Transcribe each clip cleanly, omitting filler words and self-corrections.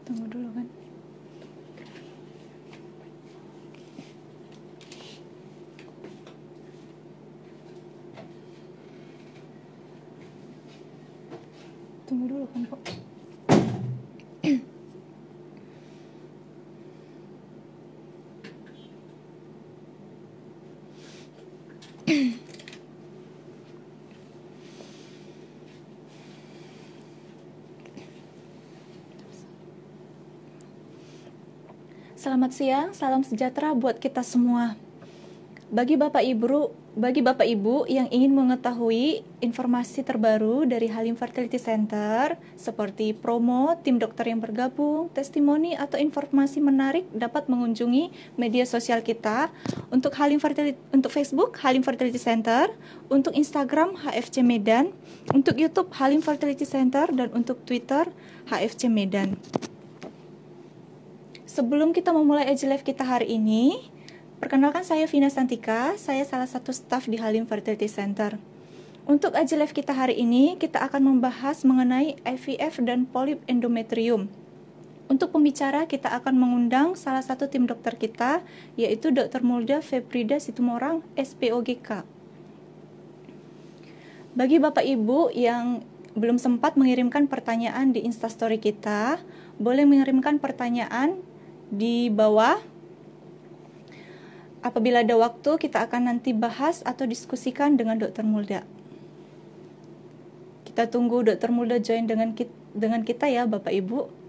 Tunggu dulu kan. Tunggu dulu kan kok. Selamat siang, salam sejahtera buat kita semua. Bagi Bapak Ibu yang ingin mengetahui informasi terbaru dari Halim Fertility Center seperti promo, tim dokter yang bergabung, testimoni atau informasi menarik dapat mengunjungi media sosial kita untuk untuk Facebook Halim Fertility Center, untuk Instagram HFC Medan, untuk YouTube Halim Fertility Center dan untuk Twitter HFC Medan. Sebelum kita memulai AG Live kita hari ini, perkenalkan saya Vina Santika, saya salah satu staf di Halim Fertility Center. Untuk AG Live kita hari ini, kita akan membahas mengenai IVF dan polip endometrium. Untuk pembicara, kita akan mengundang salah satu tim dokter kita, yaitu Dr. Mulda Febrida Situmorang, SPOGK. Bagi Bapak Ibu yang belum sempat mengirimkan pertanyaan di Instastory kita, boleh mengirimkan pertanyaan di bawah. Apabila ada waktu, kita akan nanti bahas atau diskusikan dengan Dr. Mulda. Kita tunggu Dr. Mulda join dengan kita ya, Bapak Ibu.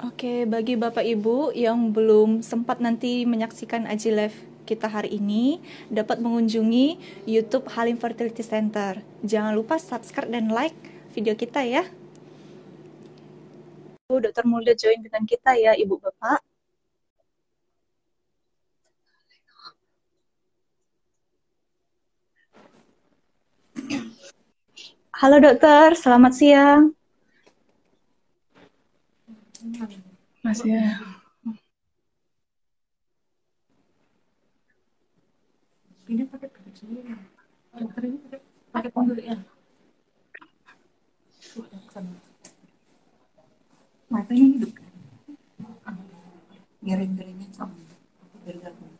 Oke, bagi Bapak Ibu yang belum sempat nanti menyaksikan AG Live kita hari ini, dapat mengunjungi YouTube Halim Fertility Center. Jangan lupa subscribe dan like video kita ya. Dr. Mulda join dengan kita ya, Ibu Bapak. Halo dokter, selamat siang. Masih ya. Ini pakai dokter ini pakai pembeli ya. Matanya hidup kan? Garing-garingnya sama. Bergabung.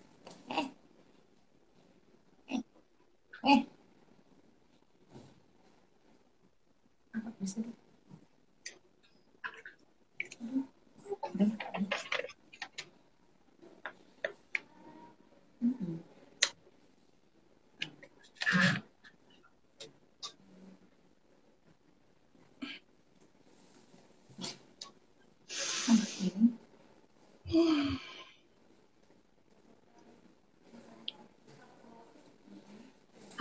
Bisa deh.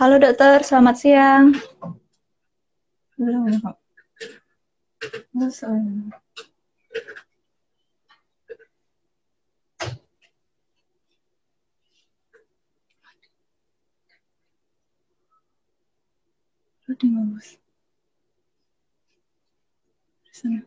Halo dokter, selamat siang. Dengan bos. Sana.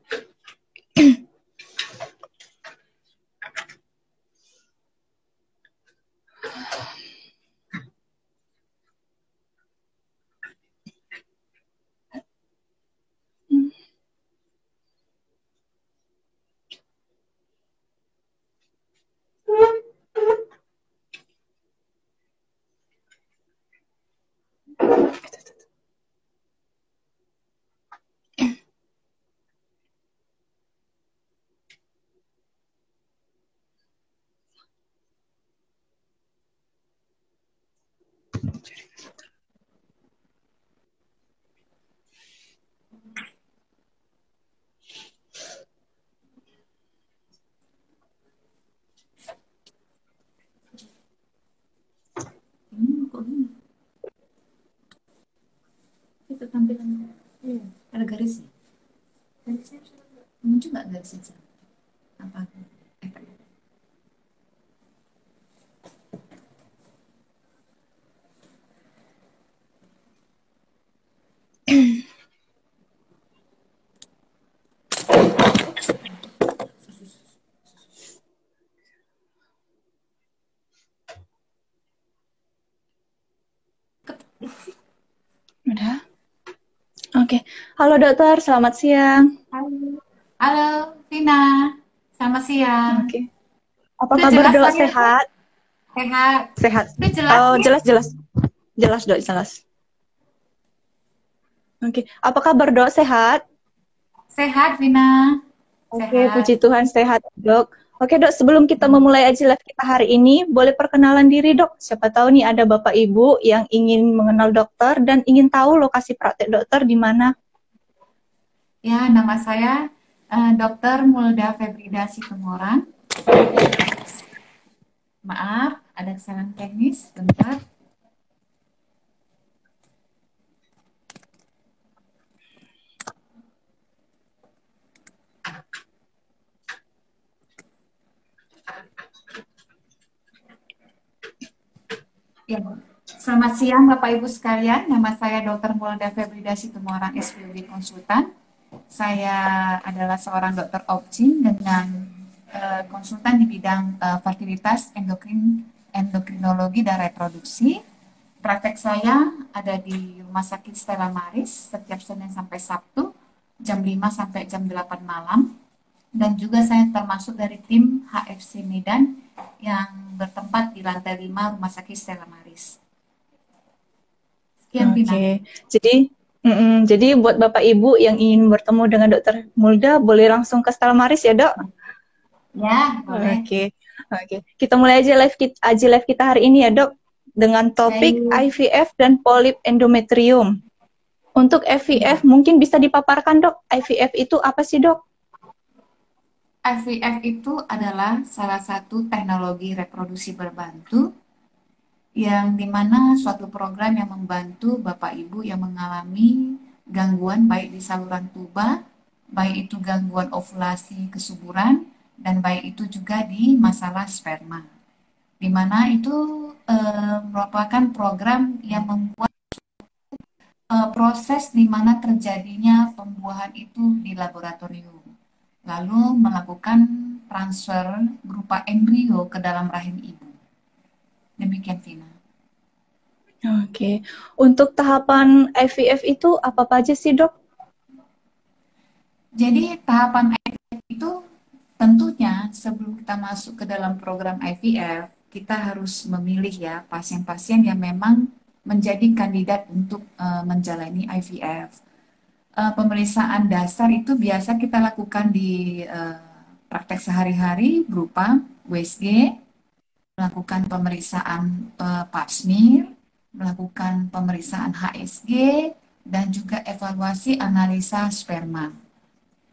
Itu tampilan ada garisnya. Garisnya muncul nggak garisnya? Apa? Udah? Oke. Halo dokter, selamat siang. Halo. Halo, Vina. Selamat siang. Oke. Apa Udah kabar jelas dok? kan ya, Bu? Sehat? Sehat. Sehat. Udah jelas Oh, ya? jelas, jelas. Jelas dok, jelas. Oke. Apa kabar dok? Sehat? Sehat, Vina. Oke, Sehat. puji Tuhan sehat dok. Oke dok, sebelum kita memulai aji live kita hari ini, boleh perkenalan diri dok. Siapa tahu nih ada bapak ibu yang ingin mengenal dokter dan ingin tahu lokasi praktek dokter di mana. Ya, nama saya Dr. Mulda Febrida Situmorang. Maaf, ada kesalahan teknis. Bentar. Ya, selamat siang Bapak Ibu sekalian. Nama saya Dr. Mulda Febrida Situmorang, SPOD Konsultan. Saya adalah seorang dokter obgyn dengan konsultan di bidang fertilitas, endokrinologi dan reproduksi. Praktek saya ada di Rumah Sakit Stella Maris setiap Senin sampai Sabtu jam 5 sampai jam 8 malam. Dan juga saya termasuk dari tim HFC Medan yang bertempat di lantai 5 Rumah Sakit Stella Maris. Sekian, Vina. Oke, jadi buat bapak ibu yang ingin bertemu dengan dokter Mulda, boleh langsung ke Stella Maris ya dok? Ya, boleh. Oke. Kita mulai aja live kita hari ini ya dok, dengan topik Baik. IVF dan polip endometrium. Untuk IVF mungkin bisa dipaparkan dok, IVF itu apa sih dok? IVF itu adalah salah satu teknologi reproduksi berbantu yang dimana suatu program yang membantu Bapak Ibu yang mengalami gangguan baik di saluran tuba, baik itu gangguan ovulasi kesuburan, dan baik itu juga di masalah sperma. Di mana itu merupakan program yang membuat proses di mana terjadinya pembuahan itu di laboratorium. Lalu melakukan transfer berupa embrio ke dalam rahim ibu. Demikian, Vina. Oke. Untuk tahapan IVF itu apa aja sih dok? Jadi tahapan IVF itu tentunya sebelum kita masuk ke dalam program IVF, kita harus memilih ya pasien-pasien yang memang menjadi kandidat untuk menjalani IVF. Pemeriksaan dasar itu biasa kita lakukan di praktek sehari-hari berupa USG, melakukan pemeriksaan pap smear, melakukan pemeriksaan HSG, dan juga evaluasi analisa sperma.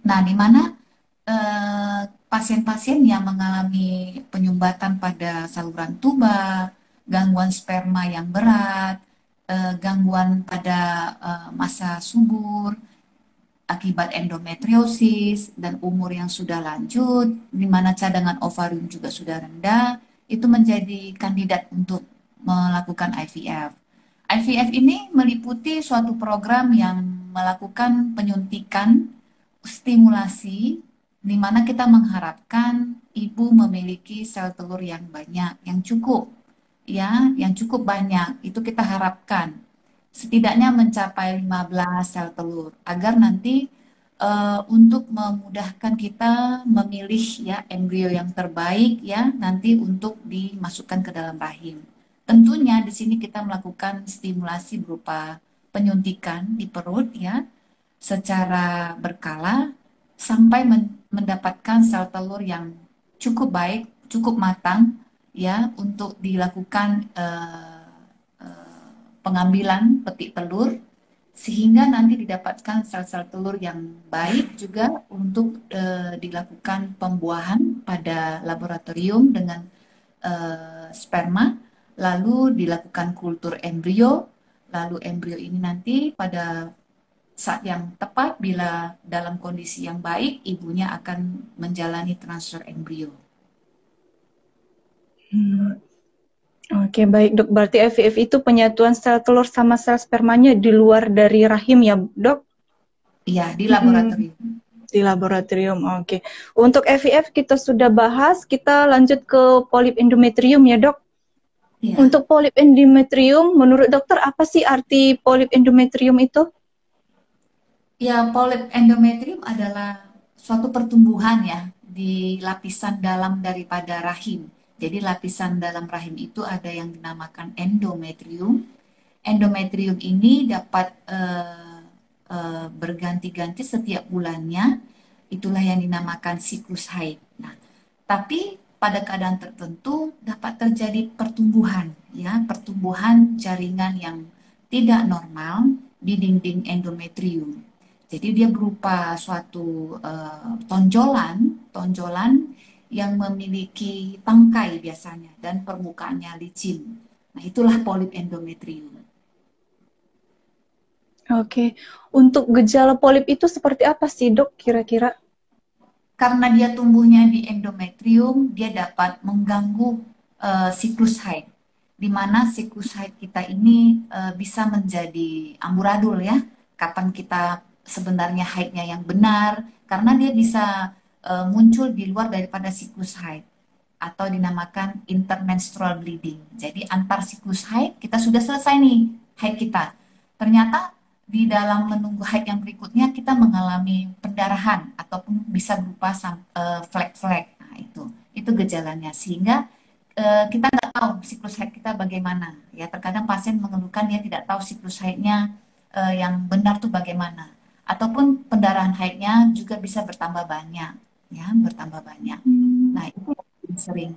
Nah, di mana pasien-pasien yang mengalami penyumbatan pada saluran tuba, gangguan sperma yang berat, gangguan pada masa subur, akibat endometriosis, dan umur yang sudah lanjut, di mana cadangan ovarium juga sudah rendah, itu menjadi kandidat untuk melakukan IVF. IVF ini meliputi suatu program yang melakukan penyuntikan stimulasi di mana kita mengharapkan ibu memiliki sel telur yang banyak, yang cukup, ya, yang cukup banyak. Itu kita harapkan setidaknya mencapai 15 sel telur agar nanti untuk memudahkan kita memilih ya embrio yang terbaik ya nanti untuk dimasukkan ke dalam rahim. Tentunya di sini kita melakukan stimulasi berupa penyuntikan di perut ya secara berkala sampai mendapatkan sel telur yang cukup baik, cukup matang ya untuk dilakukan pengambilan petik telur sehingga nanti didapatkan sel-sel telur yang baik juga untuk dilakukan pembuahan pada laboratorium dengan sperma, lalu dilakukan kultur embrio, lalu embrio ini nanti pada saat yang tepat bila dalam kondisi yang baik, ibunya akan menjalani transfer embrio. Hmm. Oke, baik dok. Berarti IVF itu penyatuan sel telur sama sel spermanya di luar dari rahim ya, dok? Iya, di laboratorium. Di laboratorium, oke. Untuk IVF kita sudah bahas, kita lanjut ke polip endometrium ya, dok. Iya. Untuk polip endometrium, menurut dokter apa sih arti polip endometrium itu? Ya, polip endometrium adalah suatu pertumbuhan ya di lapisan dalam daripada rahim. Jadi lapisan dalam rahim itu ada yang dinamakan endometrium. Endometrium ini dapat berganti-ganti setiap bulannya. Itulah yang dinamakan siklus haid. Nah, tapi pada keadaan tertentu dapat terjadi pertumbuhan, ya, pertumbuhan jaringan yang tidak normal di dinding endometrium. Jadi dia berupa suatu tonjolan yang memiliki tangkai biasanya dan permukaannya licin. Nah, itulah polip endometrium. Oke, untuk gejala polip itu seperti apa sih dok kira-kira? Karena dia tumbuhnya di endometrium, dia dapat mengganggu siklus haid. Di mana siklus haid kita ini bisa menjadi amburadul ya. Kapan kita sebenarnya haidnya yang benar, karena dia bisa muncul di luar daripada siklus haid atau dinamakan intermenstrual bleeding. Jadi antar siklus haid kita sudah selesai nih haid kita. Ternyata di dalam menunggu haid yang berikutnya kita mengalami pendarahan ataupun bisa berupa flek-flek. Nah, itu gejalanya sehingga kita nggak tahu siklus haid kita bagaimana. Ya, terkadang pasien mengeluhkan dia tidak tahu siklus haidnya yang benar tuh bagaimana. Ataupun pendarahan haidnya juga bisa bertambah banyak, ya, bertambah banyak. Nah, itu yang sering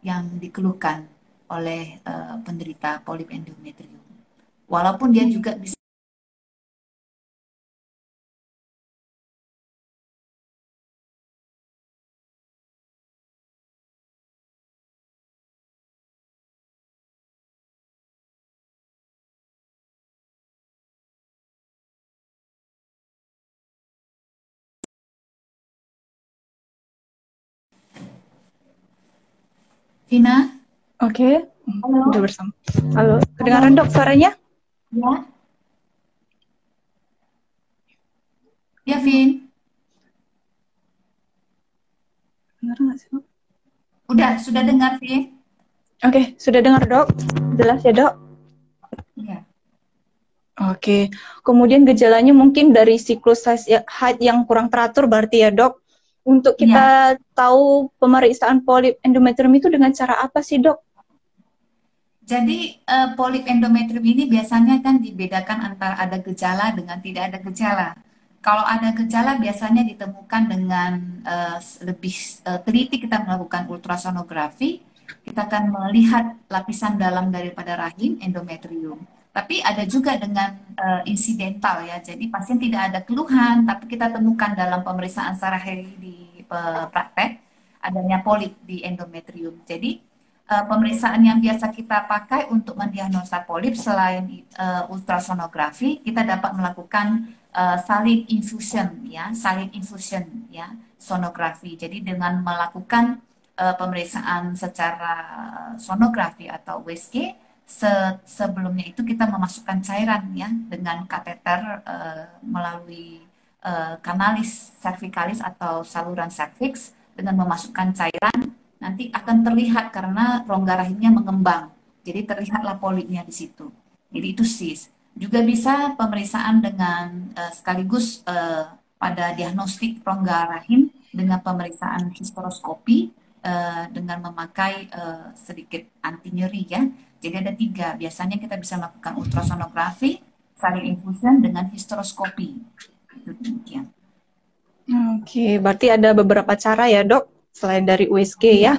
yang dikeluhkan oleh penderita polip endometrium. Walaupun dia juga bisa Vina, Oke, halo, udah bersama. Halo, kedengaran dok suaranya? ya, ya, Vin, Kedengaran nggak sih dok? sudah dengar, Vin? Oke, sudah dengar dok? Jelas ya dok? Iya, Oke, kemudian gejalanya mungkin dari siklus haid yang kurang teratur berarti ya dok. Untuk iya. kita tahu pemeriksaan polip endometrium itu dengan cara apa sih dok? Jadi polip endometrium ini biasanya kan dibedakan antara ada gejala dengan tidak ada gejala. Kalau ada gejala biasanya ditemukan dengan lebih teliti kita melakukan ultrasonografi, kita akan melihat lapisan dalam daripada rahim endometrium. Tapi ada juga dengan insidental ya, jadi pasien tidak ada keluhan, tapi kita temukan dalam pemeriksaan sehari-hari di praktek adanya polip di endometrium. Jadi pemeriksaan yang biasa kita pakai untuk mendiagnosa polip selain ultrasonografi, kita dapat melakukan salin infusion ya, sonografi. Jadi dengan melakukan pemeriksaan secara sonografi atau USG, Sebelumnya itu kita memasukkan cairan ya dengan kateter melalui kanalis cervicalis atau saluran serviks dengan memasukkan cairan nanti akan terlihat karena rongga rahimnya mengembang. Jadi terlihatlah polipnya di situ. Jadi itu sis. Juga bisa pemeriksaan dengan sekaligus pada diagnostik rongga rahim dengan pemeriksaan histeroskopi dengan memakai sedikit anti nyeri ya. Jadi ada tiga. Biasanya kita bisa melakukan ultrasonografi, saling infusion dengan histeroskopi. Itu demikian. Oke, berarti ada beberapa cara ya dok, selain dari USG ya. Iya.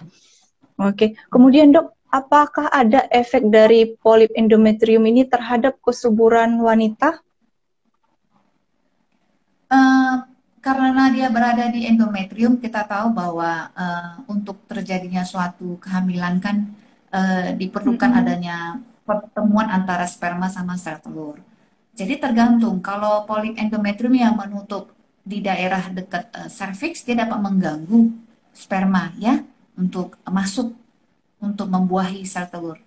Oke, kemudian dok, apakah ada efek dari polip endometrium ini terhadap kesuburan wanita? Eh, karena dia berada di endometrium, kita tahu bahwa untuk terjadinya suatu kehamilan kan diperlukan Mm-mm. adanya pertemuan antara sperma sama sel telur. Jadi tergantung kalau polip endometrium yang menutup di daerah dekat serviks dia dapat mengganggu sperma ya untuk masuk untuk membuahi sel telur.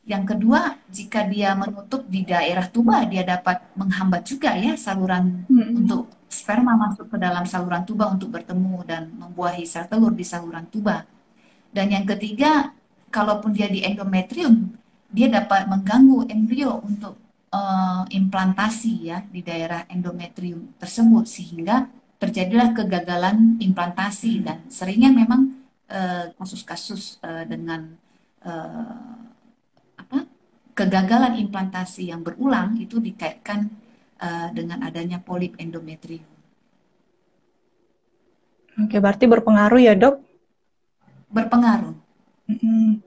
Yang kedua, jika dia menutup di daerah tuba, dia dapat menghambat juga ya saluran Mm-mm. untuk sperma masuk ke dalam saluran tuba untuk bertemu dan membuahi sel telur di saluran tuba. Dan yang ketiga, kalaupun dia di endometrium, dia dapat mengganggu embrio untuk implantasi ya di daerah endometrium tersebut sehingga terjadilah kegagalan implantasi dan seringnya memang kasus-kasus dengan apa kegagalan implantasi yang berulang itu dikaitkan dengan adanya polip endometrium. Oke, berarti berpengaruh ya dok? Berpengaruh. Mm-mm.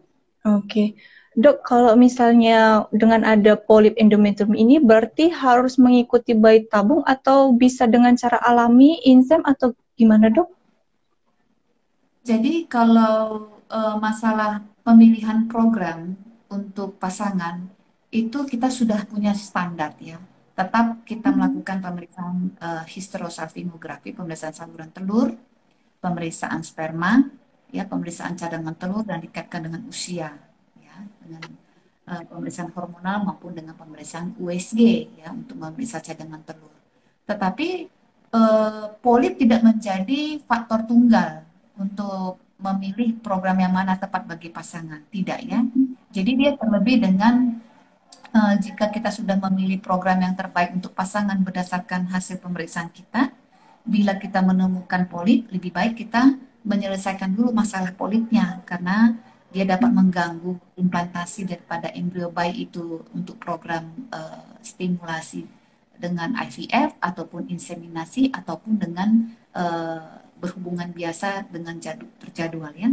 Oke, dok, kalau misalnya dengan ada polip endometrium ini berarti harus mengikuti bayi tabung atau bisa dengan cara alami, insem atau gimana dok? Jadi kalau masalah pemilihan program untuk pasangan itu kita sudah punya standar ya. Tetap kita Mm-mm. melakukan pemeriksaan histerosalpingografi, pemeriksaan saluran telur, pemeriksaan sperma, ya pemeriksaan cadangan telur dan dikaitkan dengan usia, ya dengan pemeriksaan hormonal maupun dengan pemeriksaan USG ya untuk memeriksa cadangan telur. Tetapi polip tidak menjadi faktor tunggal untuk memilih program yang mana tepat bagi pasangan, tidak ya. Jadi dia terlebih dengan jika kita sudah memilih program yang terbaik untuk pasangan berdasarkan hasil pemeriksaan kita, bila kita menemukan polip, lebih baik kita menyelesaikan dulu masalah polipnya karena dia dapat mengganggu implantasi daripada embrio bayi itu untuk program stimulasi dengan IVF ataupun inseminasi ataupun dengan berhubungan biasa dengan terjadwal ya.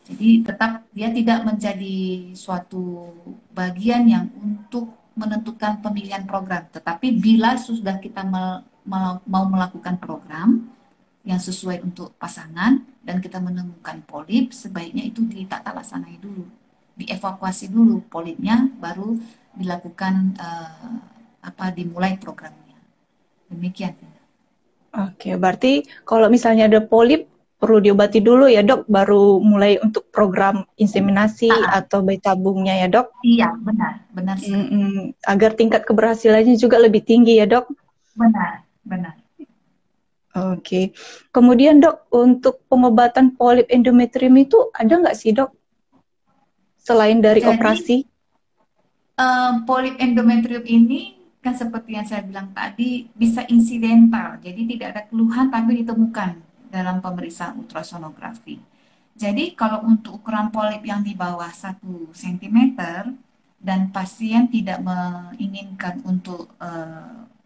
Jadi tetap dia tidak menjadi suatu bagian yang untuk menentukan pemilihan program. Tetapi bila sudah kita mau melakukan program yang sesuai untuk pasangan dan kita menemukan polip, sebaiknya itu ditata laksanai dulu, dievakuasi dulu polipnya, baru dilakukan dimulai programnya. Demikian. Oke, berarti kalau misalnya ada polip perlu diobati dulu ya dok, baru mulai untuk program inseminasi Ah, ah, atau bayi tabungnya ya dok. iya, benar, benar sekali. Agar tingkat keberhasilannya juga lebih tinggi ya dok. Benar, benar. Oke, kemudian dok, untuk pengobatan polip endometrium itu ada nggak sih dok, selain dari Jadi operasi? polip endometrium ini kan seperti yang saya bilang tadi bisa insidental, jadi tidak ada keluhan tapi ditemukan dalam pemeriksaan ultrasonografi. Jadi kalau untuk ukuran polip yang di bawah 1 cm dan pasien tidak menginginkan untuk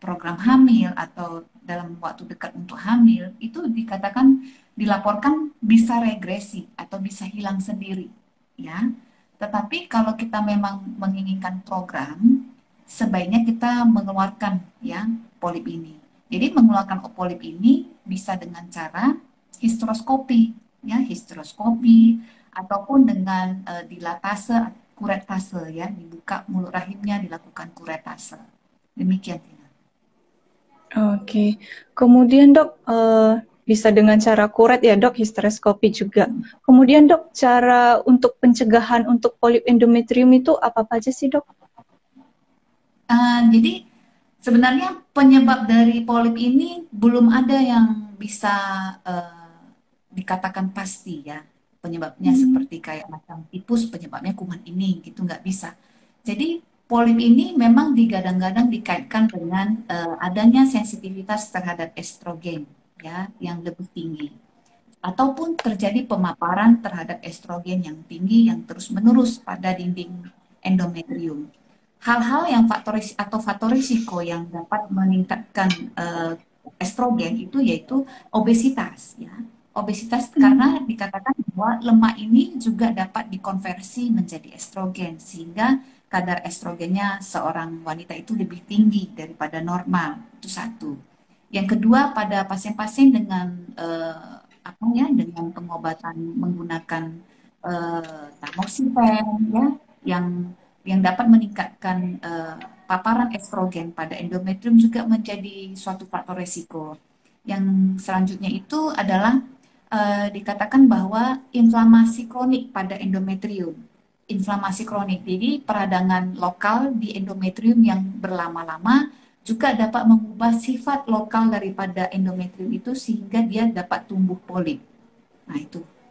program hamil atau dalam waktu dekat untuk hamil, itu dikatakan dilaporkan bisa regresi atau bisa hilang sendiri, ya. Tetapi kalau kita memang menginginkan program, sebaiknya kita mengeluarkan ya polip ini. Jadi mengeluarkan polip ini bisa dengan cara histeroskopi, ya histeroskopi ataupun dengan dilatase, kuretase ya, dibuka mulut rahimnya dilakukan kuretase. Demikian. Oke, kemudian dok, bisa dengan cara kuret ya dok, histeroskopi juga. Kemudian dok, cara untuk pencegahan untuk polip endometrium itu apa aja sih dok? Jadi sebenarnya penyebab dari polip ini belum ada yang bisa dikatakan pasti ya. Penyebabnya seperti kayak macam tipus, penyebabnya kuman ini gitu nggak bisa. Jadi polip ini memang digadang-gadang dikaitkan dengan adanya sensitivitas terhadap estrogen ya yang lebih tinggi ataupun terjadi pemaparan terhadap estrogen yang tinggi yang terus-menerus pada dinding endometrium. Hal-hal yang faktor risiko yang dapat meningkatkan estrogen itu yaitu obesitas ya. Obesitas karena dikatakan bahwa lemak ini juga dapat dikonversi menjadi estrogen sehingga kadar estrogennya seorang wanita itu lebih tinggi daripada normal. Itu satu. Yang kedua pada pasien-pasien dengan apa ya dengan pengobatan menggunakan tamoxifen ya yang dapat meningkatkan paparan estrogen pada endometrium juga menjadi suatu faktor resiko. Yang selanjutnya itu adalah dikatakan bahwa inflamasi kronik pada endometrium. Inflamasi kronik, jadi peradangan lokal di endometrium yang berlama-lama juga dapat mengubah sifat lokal daripada endometrium itu sehingga dia dapat tumbuh polip. Nah,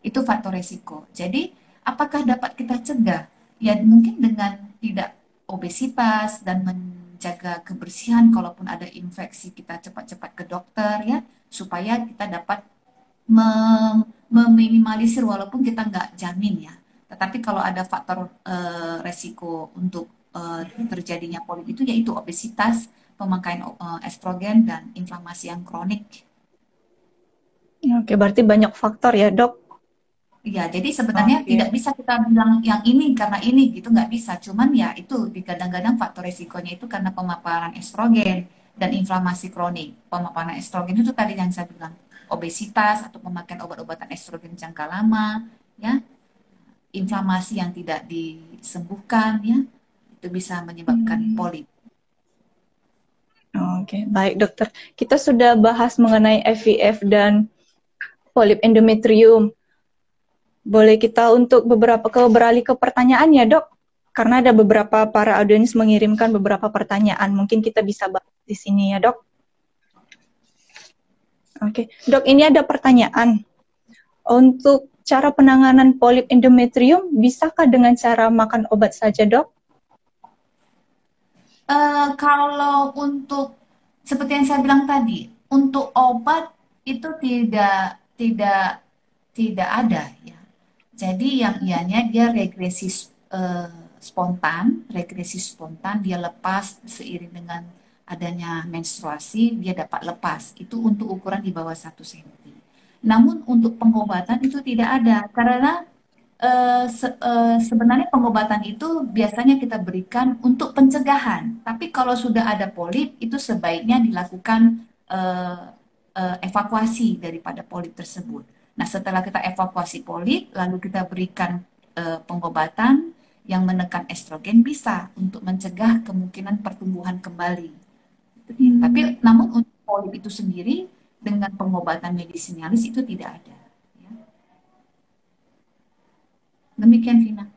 itu faktor resiko. Jadi, apakah dapat kita cegah? Ya, mungkin dengan tidak obesitas dan menjaga kebersihan, kalaupun ada infeksi kita cepat-cepat ke dokter ya, supaya kita dapat meminimalisir walaupun kita nggak jamin ya. Tetapi kalau ada faktor resiko untuk terjadinya polip itu yaitu obesitas, pemakaian estrogen dan inflamasi yang kronik. Oke, berarti banyak faktor ya dok. Ya, jadi sebenarnya Oke. tidak bisa kita bilang yang ini karena ini gitu nggak bisa. Cuman ya itu digadang-gadang faktor resikonya itu karena pemaparan estrogen dan inflamasi kronik. Pemaparan estrogen itu tadi yang saya bilang obesitas atau pemakaian obat-obatan estrogen jangka lama, ya, inflamasi yang tidak disembuhkan, ya, itu bisa menyebabkan polip. Oke, baik dokter. Kita sudah bahas mengenai IVF dan polip endometrium. Boleh kita untuk beralih ke pertanyaan ya dok? Karena ada beberapa para audiens mengirimkan beberapa pertanyaan. Mungkin kita bisa bahas di sini ya dok. Oke, dok ini ada pertanyaan. Untuk cara penanganan polip endometrium, bisakah dengan cara makan obat saja dok? Kalau untuk seperti yang saya bilang tadi, untuk obat itu tidak tidak ada ya. Jadi yang ianya dia regresi spontan dia lepas seiring dengan adanya menstruasi dia dapat lepas. Itu untuk ukuran di bawah 1 cm. Namun untuk pengobatan itu tidak ada karena sebenarnya pengobatan itu biasanya kita berikan untuk pencegahan. Tapi kalau sudah ada polip itu sebaiknya dilakukan eh, evakuasi daripada polip tersebut. Nah, setelah kita evakuasi polip, lalu kita berikan pengobatan yang menekan estrogen bisa untuk mencegah kemungkinan pertumbuhan kembali. Itu dia. Tapi namun untuk polip itu sendiri dengan pengobatan medisinalis itu tidak ada. Ya. Demikian, Vina.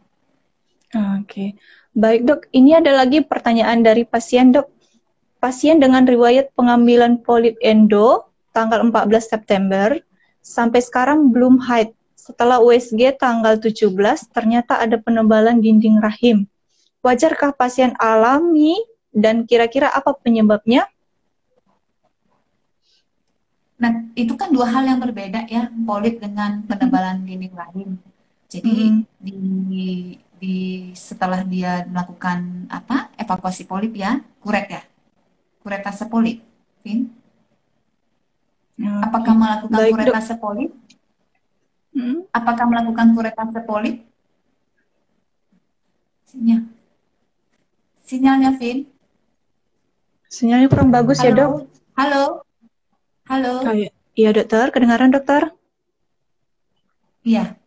Oke, baik dok. Ini ada lagi pertanyaan dari pasien dok. Pasien dengan riwayat pengambilan polip endo tanggal 14 September sampai sekarang belum haid. Setelah USG tanggal 17 ternyata ada penebalan dinding rahim. Wajarkah pasien alami dan kira-kira apa penyebabnya? Nah, itu kan dua hal yang berbeda ya, polip dengan penebalan dinding rahim. Jadi di, di setelah dia melakukan apa evakuasi polip ya, kuretase polip, Vin. Oke, Apakah melakukan baik dok. kuretase polip? Apakah melakukan kuretase polip? Sinyal, sinyalnya, Vin. Sinyalnya kurang bagus ya dok. Halo, halo, halo. Iya dokter, kedengaran dokter? Iya.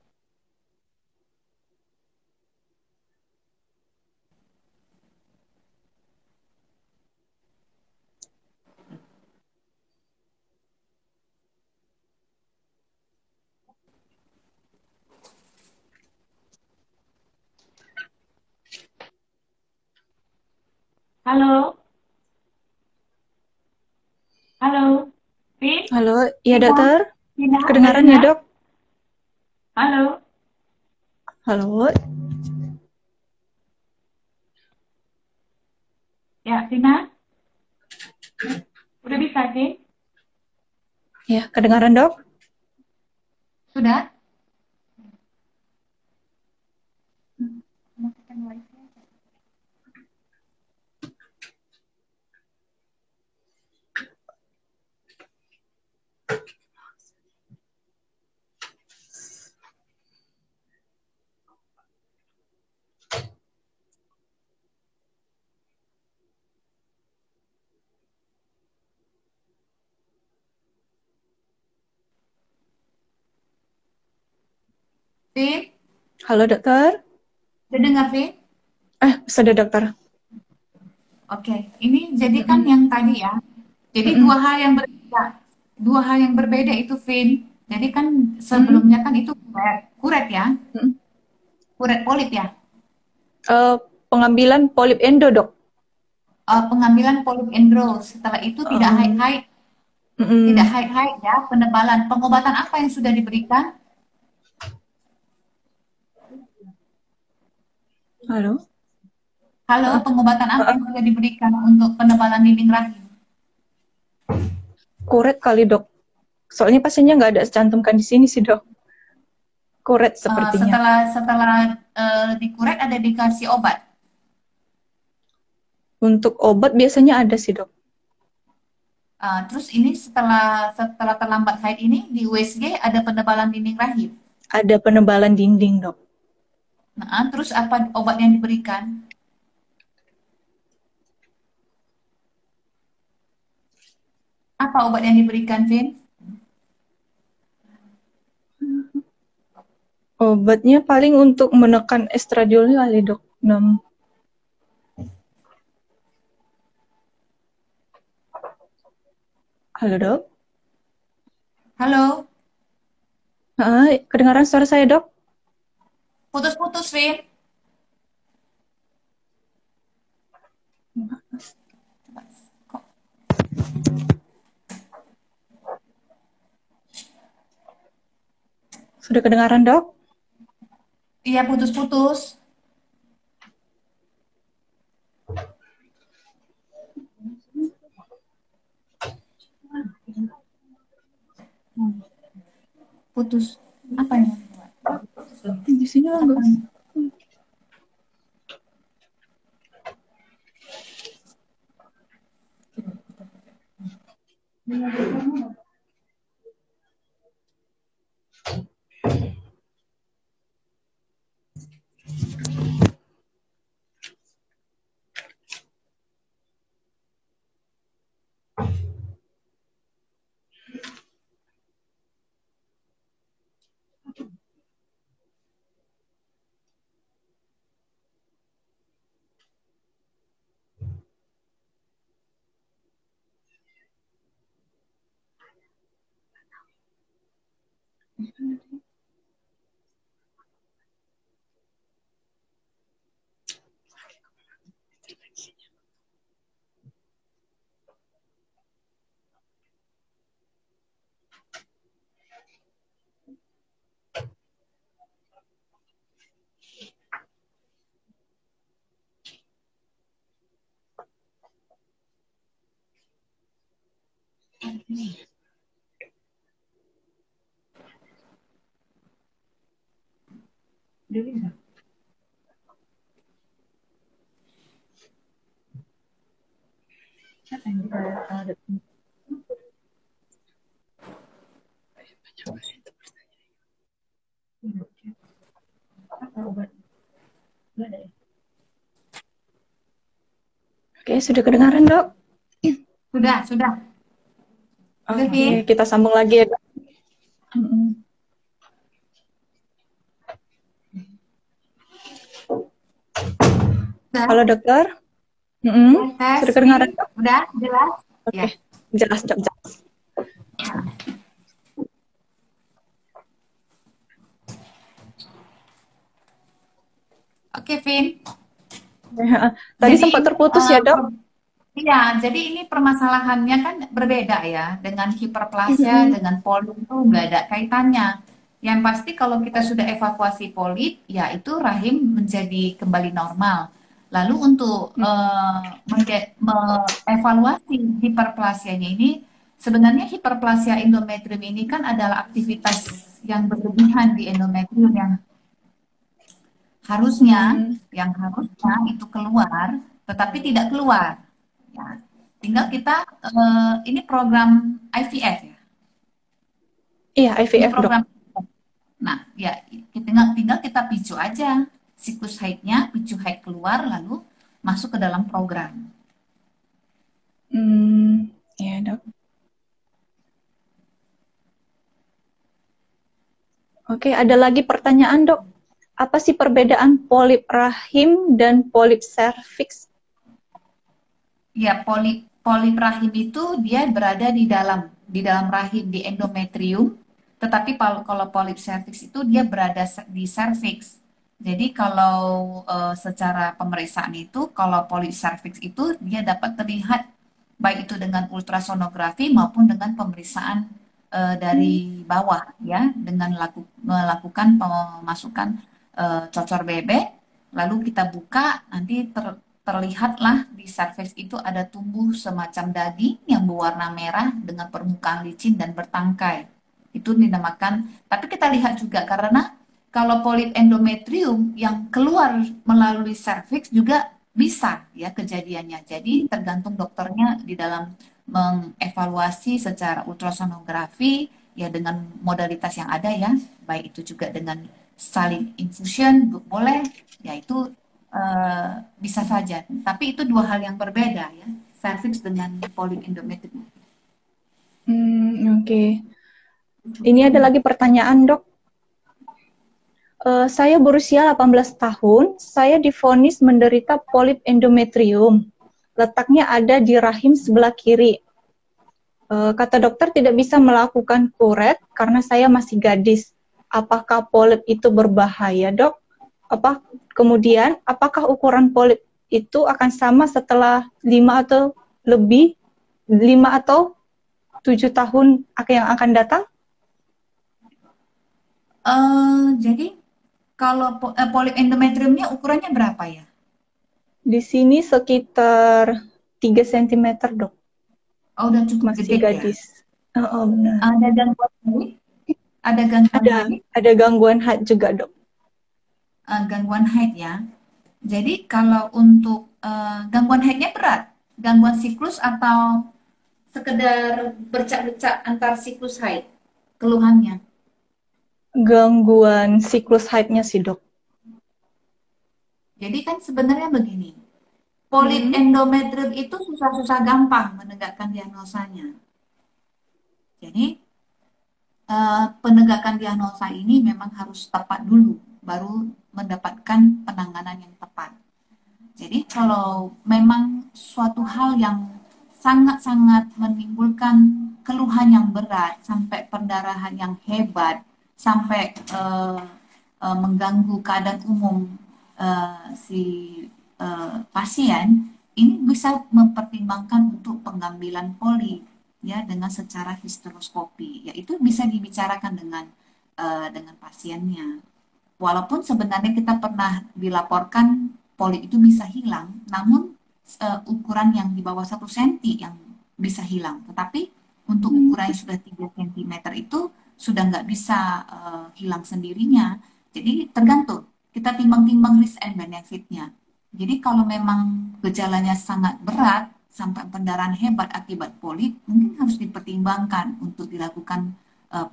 Halo, halo, Vin, Halo, iya Tina, dokter. Tina, udah Kedengaran ya dengar? dok? Halo, Halo, ya, Tina, udah bisa, Vin? ya kedengaran dok? Sudah? Vin, Halo dokter. udah dengar, Vin? Sudah dokter. Oke, ini jadi kan Mm-mm. yang tadi ya. Jadi Mm-mm. dua hal yang berbeda itu, Vin. Jadi kan Mm-mm. sebelumnya kan itu kuret ya, Mm-mm. kuret polip ya. Eh, Pengambilan polip endo dok. Pengambilan polip endro. Setelah itu tidak Um, haid-haid, tidak mm-mm. haid-haid ya, penebalan. Pengobatan apa yang sudah diberikan? Halo. Halo, Uh, pengobatan apa uh, yang sudah diberikan untuk penebalan dinding rahim? Kuret kali dok. Soalnya pasiennya nggak ada cantumkan di sini sih dok. Kuret sepertinya. Setelah setelah dikuret ada dikasih obat. Untuk obat biasanya ada sih dok. Terus ini setelah setelah terlambat haid ini di USG ada penebalan dinding rahim. Ada penebalan dinding dok. Nah, terus apa obat yang diberikan? Apa obat yang diberikan, Vin? Obatnya paling untuk menekan estradiolnya kali dok. Halo dok. Halo, Kedengaran suara saya dok? putus-putus, Vin. Kok- Sudah kedengaran dok? Iya, putus-putus. Putus. Apa yang membuat? Di sini Apa bagus. yang- Oke, sudah kedengaran dok? Sudah, sudah. Sudah, Oke, Vin. kita sambung lagi ya dok. Sudah. Halo dokter. Ya, tes, Sudah Vin. kedengaran dok? Udah, jelas? Oke, Ya. jelas dok. Jelas. Oke, Vin. Tadi Jadi sempat ini terputus ya, Dok? iya, jadi ini permasalahannya kan berbeda ya dengan hiperplasia Mm-mm. dengan polip itu nggak ada kaitannya. Yang pasti kalau kita sudah evakuasi polip, ya itu rahim menjadi kembali normal. Lalu untuk mengevaluasi hiperplasianya ini, sebenarnya hiperplasia endometrium ini kan adalah aktivitas yang berlebihan di endometrium harusnya Hmm. yang harusnya itu keluar, tetapi tidak keluar. Ya. Tinggal kita ini program IVF ya. Iya, Ini IVF, Dok. program. Nah, ya tinggal kita picu aja siklus haidnya, picu haid keluar lalu masuk ke dalam program. Iya, Dok. Oke, ada lagi pertanyaan, Dok. Apa sih perbedaan polip rahim dan polip serviks? Ya, polip rahim itu dia berada di dalam rahim di endometrium, tetapi kalau polip cervix itu dia berada di cervix. Jadi kalau secara pemeriksaan itu kalau polip cervix itu dia dapat terlihat baik itu dengan ultrasonografi maupun dengan pemeriksaan dari bawah ya dengan melakukan pemasukan cocor bebek lalu kita buka nanti terlihatlah di surface itu ada tumbuh semacam daging yang berwarna merah dengan permukaan licin dan bertangkai. Itu dinamakan, tapi kita lihat juga karena kalau polip endometrium yang keluar melalui cervix juga bisa ya kejadiannya. Jadi tergantung dokternya di dalam mengevaluasi secara ultrasonografi ya dengan modalitas yang ada ya, baik itu juga dengan saling infusion boleh, yaitu bisa saja. Tapi itu dua hal yang berbeda ya, cervix dengan polip endometrium. Oke. Ini ada lagi pertanyaan, Dok. Saya berusia 18 tahun, saya divonis menderita polip endometrium. Letaknya ada di rahim sebelah kiri. Kata dokter tidak bisa melakukan kuret karena saya masih gadis. Apakah polip itu berbahaya, Dok? Kemudian, apakah ukuran polip itu akan sama setelah 5 atau 7 tahun yang akan datang? Jadi kalau polip endometriumnya ukurannya berapa ya? Di sini sekitar 3 cm, Dok. Oh, udah cukup Masih gede ya. gadis. Oh, benar. Ada gangguan haid? Ada gangguan Ada haid? ada gangguan haid juga, Dok. Gangguan haid ya. Jadi kalau untuk gangguan haidnya berat, gangguan siklus atau sekedar bercak-bercak antar siklus haid, keluhannya. Gangguan siklus haidnya sih, Dok. Jadi kan sebenarnya begini, polip Hmm. endometrium itu susah-susah gampang menegakkan diagnosanya. Jadi penegakan diagnosa ini memang harus tepat dulu, baru mendapatkan penanganan yang tepat. Jadi kalau memang suatu hal yang sangat-sangat menimbulkan keluhan yang berat, sampai perdarahan yang hebat, sampai mengganggu keadaan umum si pasien, ini bisa mempertimbangkan untuk pengambilan poli ya dengan secara histeroskopi. Ya itu bisa dibicarakan dengan pasiennya. Walaupun sebenarnya kita pernah dilaporkan poli itu bisa hilang, namun ukuran yang di bawah 1 senti yang bisa hilang. Tetapi untuk ukuran yang sudah 3 cm itu sudah nggak bisa hilang sendirinya. Jadi tergantung, kita timbang-timbang risk and benefit-nya. Jadi kalau memang gejalanya sangat berat, sampai pendarahan hebat akibat polip, mungkin harus dipertimbangkan untuk dilakukan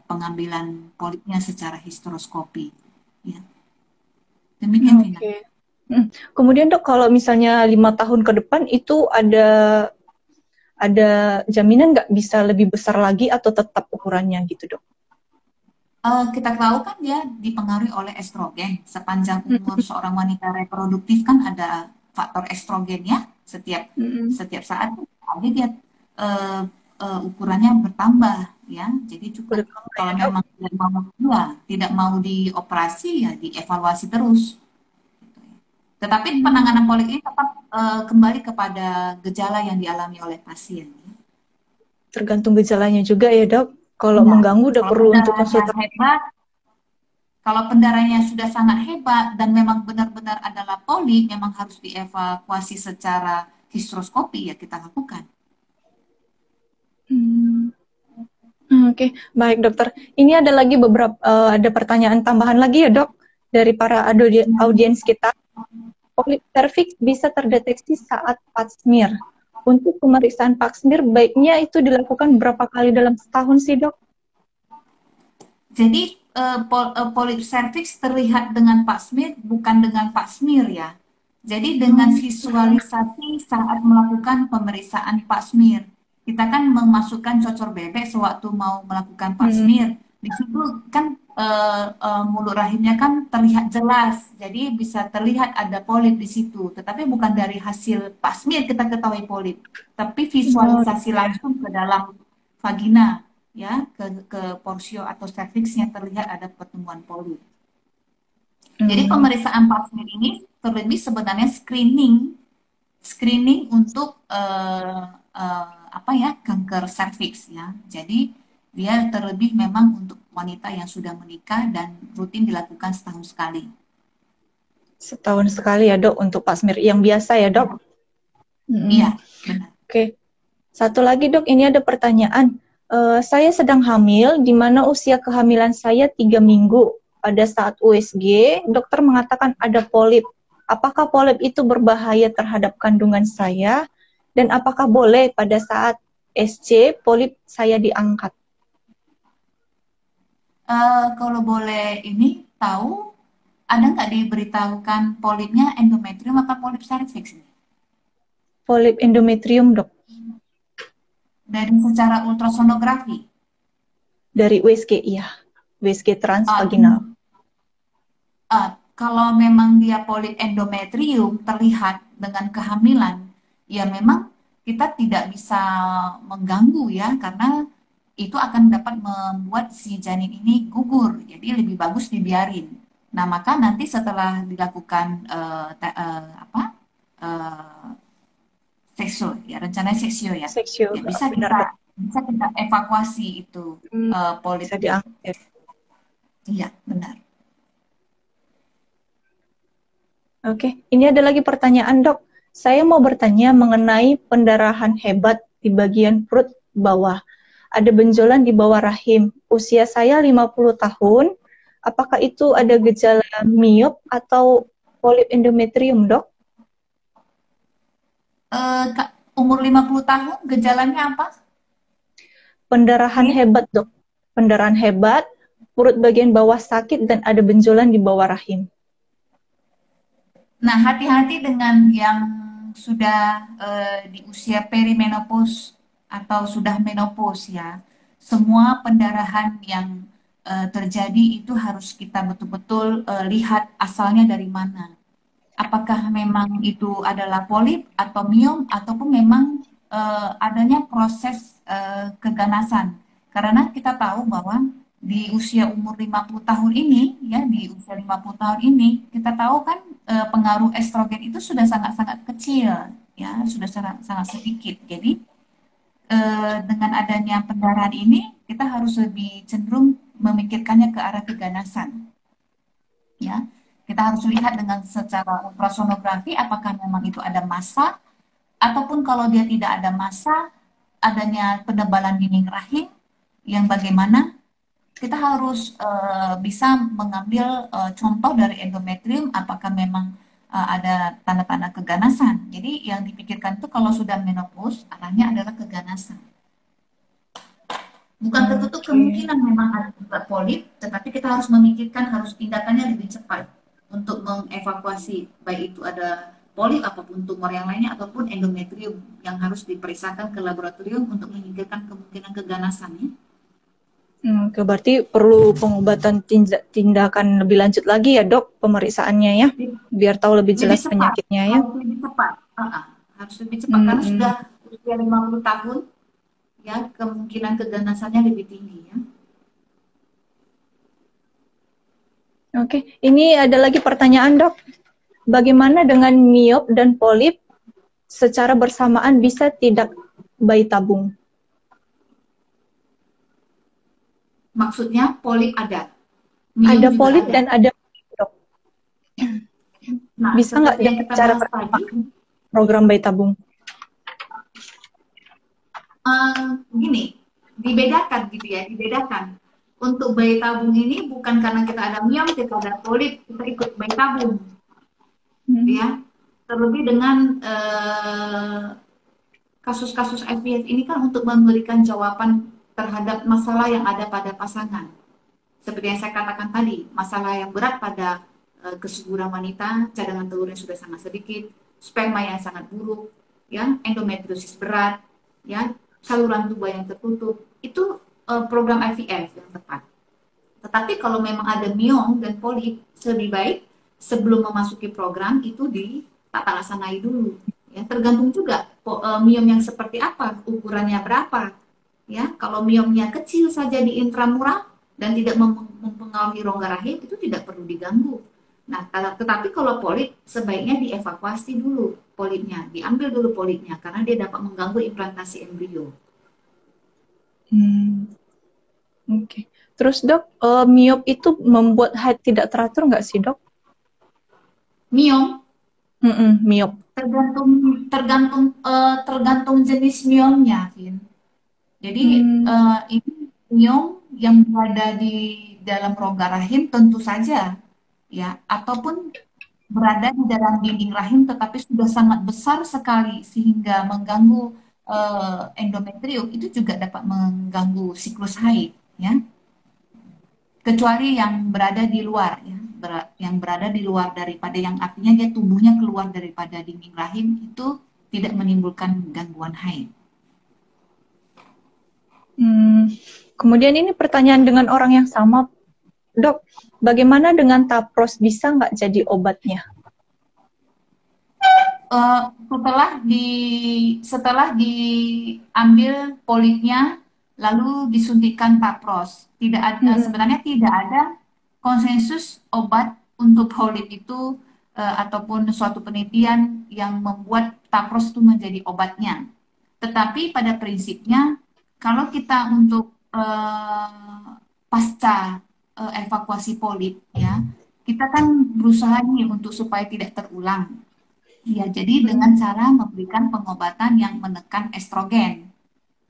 pengambilan polipnya secara histeroskopi. Ya. Demikian, Vina. Oke. Kemudian, Dok, kalau misalnya 5 tahun ke depan itu ada jaminan nggak bisa lebih besar lagi atau tetap ukurannya gitu, Dok? Kita tahu kan dia dipengaruhi oleh estrogen. Sepanjang umur seorang wanita reproduktif kan ada faktor estrogen ya. Setiap setiap saat jadi dia eh, ukurannya bertambah ya. Jadi cukup Bertambah ya, kalau Dok? memang tidak mau dioperasi ya dievaluasi terus. Gitu ya. Tetapi penanganan polip ini tetap kembali kepada gejala yang dialami oleh pasien. Tergantung gejalanya juga ya dok. Kalau Ya, mengganggu udah kalau perlu untuk pendarahannya konsultasi. hebat, kalau pendarahannya sudah sangat hebat dan memang benar-benar adalah polip, memang harus dievakuasi secara histeroskopi ya kita lakukan. Hmm. Oke, baik dokter. Ini ada lagi beberapa ada pertanyaan tambahan lagi ya dok dari para audiens kita. Polip serviks bisa terdeteksi saat pap smear. Untuk pemeriksaan pap smear baiknya itu dilakukan berapa kali dalam setahun sih dok? Jadi polip serviks terlihat dengan pap smear bukan dengan pap smear ya. Jadi dengan visualisasi saat melakukan pemeriksaan pap smear. Kita kan memasukkan cocor bebek sewaktu mau melakukan pap Hmm. smear. Di situ kan mulut rahimnya kan terlihat jelas. Jadi bisa terlihat ada polip di situ. Tetapi bukan dari hasil pap smear kita ketahui polip. Tapi Oh, visualisasi langsung ke dalam vagina ya ke porsio atau serviksnya terlihat ada pertumbuhan polip. Jadi pemeriksaan pap smear ini terlebih sebenarnya screening untuk apa ya kanker serviks ya. Jadi dia terlebih memang untuk wanita yang sudah menikah dan rutin dilakukan setahun sekali. setahun sekali ya dok untuk pap smear yang biasa ya dok. Iya, benar. Oke. Satu lagi dok, ini ada pertanyaan. Saya sedang hamil, di mana usia kehamilan saya 3 minggu. Pada saat USG, dokter mengatakan ada polip. Apakah polip itu berbahaya terhadap kandungan saya? Dan apakah boleh pada saat SC polip saya diangkat? Kalau boleh ini tahu, ada nggak diberitahukan polipnya endometrium atau polip serviks ini? Polip endometrium dok, Dari secara ultrasonografi. dari USG, iya. USG Uh, transvaginal. Kalau memang dia polip endometrium terlihat dengan kehamilan, ya memang kita tidak bisa mengganggu ya, karena itu akan dapat membuat si janin ini gugur. Jadi lebih bagus dibiarin. Nah, maka nanti setelah dilakukan apa eh, seksio, ya rencana seksio ya, Seksio, ya bisa benar kita dok. evakuasi itu Bisa polipnya. diangkat ya. Iya, benar. Oke, ini ada lagi pertanyaan dok. Saya mau bertanya mengenai pendarahan hebat di bagian perut bawah. Ada benjolan di bawah rahim. Usia saya 50 tahun. Apakah itu ada gejala miop atau polip endometrium, dok? Umur 50 tahun gejalanya apa? Pendarahan hebat, dok. Pendarahan hebat, perut bagian bawah sakit, dan ada benjolan di bawah rahim. Nah, hati-hati dengan yang sudah di usia perimenopause atau sudah menopause ya. Semua pendarahan yang terjadi itu harus kita betul-betul lihat asalnya dari mana. Apakah memang itu adalah polip atau miom ataupun memang adanya proses keganasan. Karena kita tahu bahwa di usia umur 50 tahun ini, ya di usia 50 tahun ini, kita tahu kan pengaruh estrogen itu sudah sangat-sangat kecil, ya sudah sangat sedikit. Jadi dengan adanya pendarahan ini, kita harus lebih cenderung memikirkannya ke arah keganasan, ya. Kita harus lihat dengan secara ultrasonografi apakah memang itu ada massa ataupun kalau dia tidak ada massa, adanya penebalan dinding rahim yang bagaimana kita harus bisa mengambil contoh dari endometrium apakah memang ada tanda-tanda keganasan. Jadi yang dipikirkan itu kalau sudah menopause arahnya adalah keganasan. Bukan tertutup kemungkinan memang ada juga polip, tetapi kita harus memikirkan harus tindakannya lebih cepat untuk mengevakuasi baik itu ada polip apapun tumor yang lainnya ataupun endometrium yang harus diperiksakan ke laboratorium untuk menyingkirkan kemungkinan keganasannya. Berarti perlu pengobatan tindakan lebih lanjut lagi ya dok, pemeriksaannya ya, biar tahu lebih jelas penyakitnya ya. Harus lebih cepat. Harus lebih cepat karena sudah usia 50 tahun ya kemungkinan keganasannya lebih tinggi ya. Oke, ini ada lagi pertanyaan dok bagaimana dengan miop dan polip secara bersamaan bisa tidak bayi tabung? Maksudnya polip ada, miom Ada juga polip ada. dan ada dok. Nah, Bisa nggak seperti yang kita cara bahas tadi, program bayi tabung? gini, dibedakan gitu ya, dibedakan. Untuk bayi tabung ini bukan karena kita ada miom, kita ada polip, kita ikut bayi tabung, ya. Terlebih dengan kasus-kasus IVF ini kan untuk memberikan jawaban terhadap masalah yang ada pada pasangan. Seperti yang saya katakan tadi, masalah yang berat pada kesuburan wanita, cadangan telurnya sudah sangat sedikit, sperma yang sangat buruk, ya, endometriosis berat, ya, saluran tuba yang tertutup, itu program IVF yang tepat. Tetapi kalau memang ada miom dan polip, lebih baik sebelum memasuki program itu ditata laksanai dulu. Ya, tergantung juga miom yang seperti apa, ukurannya berapa. Ya, kalau miomnya kecil saja di intramural dan tidak mempengaruhi rongga rahim itu tidak perlu diganggu. Nah, tetapi kalau polip sebaiknya dievakuasi dulu polipnya, diambil dulu polipnya karena dia dapat mengganggu implantasi embrio. Oke. Terus dok, miop itu membuat haid tidak teratur nggak sih dok? Miom Miop. tergantung tergantung tergantung jenis miomnya, Vin. Jadi ini miom yang berada di dalam rongga rahim tentu saja ya, ataupun berada di dalam dinding rahim tetapi sudah sangat besar sekali sehingga mengganggu endometrium itu juga dapat mengganggu siklus haid ya. Kecuali yang berada di luar ya, yang berada di luar daripada yang artinya dia tumbuhnya keluar daripada dinding rahim itu tidak menimbulkan gangguan haid. Kemudian ini pertanyaan dengan orang yang sama, dok. Bagaimana dengan tapros, bisa nggak jadi obatnya? Setelah diambil polipnya lalu disuntikkan tapros, sebenarnya tidak ada konsensus obat untuk polip itu ataupun suatu penelitian yang membuat tapros itu menjadi obatnya. Tetapi pada prinsipnya kalau kita untuk pasca evakuasi polip ya, kita kan berusaha nih untuk supaya tidak terulang. Ya, jadi dengan cara memberikan pengobatan yang menekan estrogen.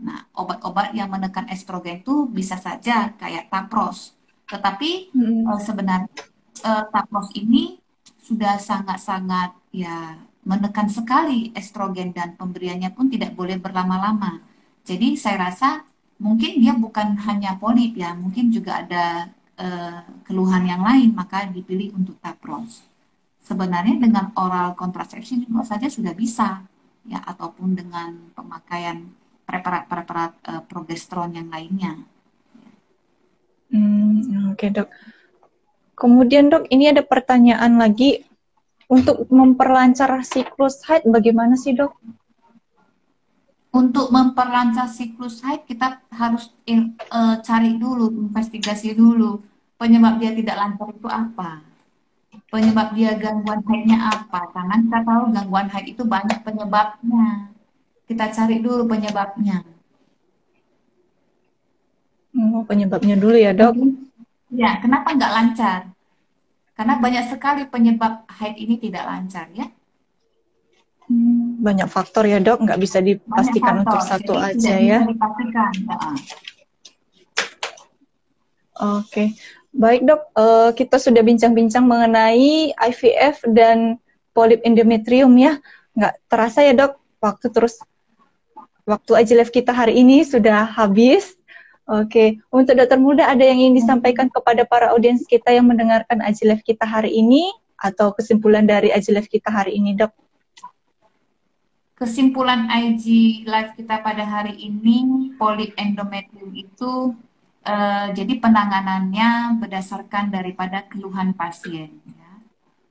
Nah, obat-obat yang menekan estrogen itu bisa saja kayak tapros. Tetapi sebenarnya tapros ini sudah sangat-sangat ya menekan sekali estrogen dan pemberiannya pun tidak boleh berlama-lama. Jadi saya rasa mungkin dia bukan hanya polip ya, mungkin juga ada keluhan yang lain, maka dipilih untuk tapros. Sebenarnya dengan oral kontrasepsi juga saja sudah bisa ya, ataupun dengan pemakaian preparat-preparat progesteron yang lainnya. Oke, dok. Kemudian dok, ini ada pertanyaan lagi, untuk memperlancar siklus haid bagaimana sih dok? Untuk memperlancar siklus haid kita harus cari dulu, investigasi dulu penyebab dia tidak lancar itu apa. Penyebab dia gangguan haidnya apa? Karena kita tahu gangguan haid itu banyak penyebabnya. Kita cari dulu penyebabnya. Penyebabnya dulu ya dok. Ya, kenapa nggak lancar? Karena banyak sekali penyebab haid ini tidak lancar ya. Banyak faktor ya dok, nggak bisa dipastikan untuk satu jadi aja tidak ya. Bisa dipastikan. Oke. Baik dok, kita sudah bincang-bincang mengenai IVF dan polip endometrium ya. Nggak terasa ya dok, waktu IGLIVE kita hari ini sudah habis. Oke, untuk dokter muda ada yang ingin disampaikan kepada para audiens kita yang mendengarkan IGLIVE kita hari ini, atau kesimpulan dari IGLIVE kita hari ini dok? Kesimpulan IG Live kita pada hari ini, polip endometrium itu jadi penanganannya berdasarkan daripada keluhan pasien. Ya.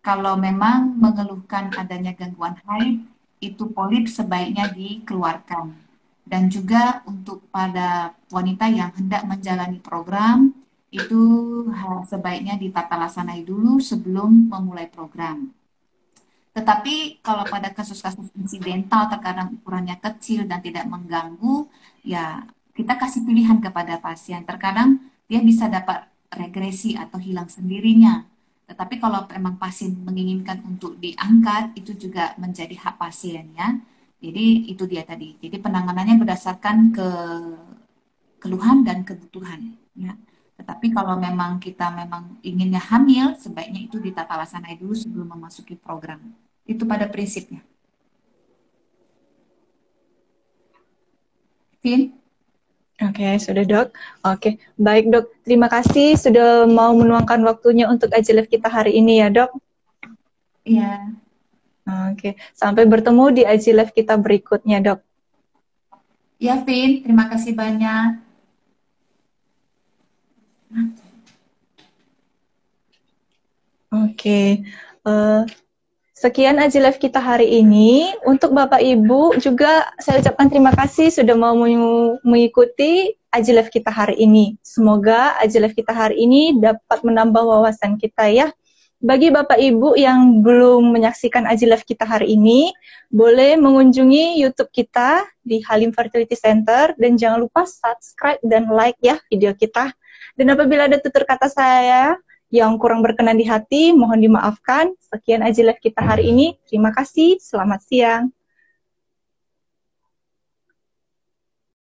Kalau memang mengeluhkan adanya gangguan haid, itu polip sebaiknya dikeluarkan. Dan juga untuk pada wanita yang hendak menjalani program, itu sebaiknya ditata laksanai dulu sebelum memulai program. Tetapi kalau pada kasus-kasus insidental terkadang ukurannya kecil dan tidak mengganggu, ya kita kasih pilihan kepada pasien. Terkadang dia bisa dapat regresi atau hilang sendirinya. Tetapi kalau memang pasien menginginkan untuk diangkat, itu juga menjadi hak pasien ya. Jadi itu dia tadi. Jadi penanganannya berdasarkan keluhan dan kebutuhan ya. Tetapi kalau memang kita memang inginnya hamil, sebaiknya itu ditata laksana dulu sebelum memasuki program. Itu pada prinsipnya. Vin? Oke, sudah dok. Oke, baik dok. Terima kasih sudah mau meluangkan waktunya untuk IGLF kita hari ini ya dok. Iya. Oke, sampai bertemu di IGLF kita berikutnya dok. Ya, Vin. Terima kasih banyak. Oke, sekian IGLF kita hari ini. Untuk Bapak Ibu juga saya ucapkan terima kasih sudah mau mengikuti IGLF kita hari ini. Semoga IGLF kita hari ini dapat menambah wawasan kita ya. Bagi Bapak Ibu yang belum menyaksikan IGLF kita hari ini, boleh mengunjungi YouTube kita di Halim Fertility Center dan jangan lupa subscribe dan like ya video kita. Dan apabila ada tutur kata saya yang kurang berkenan di hati, mohon dimaafkan. Sekian IGLF kita hari ini. Terima kasih. Selamat siang.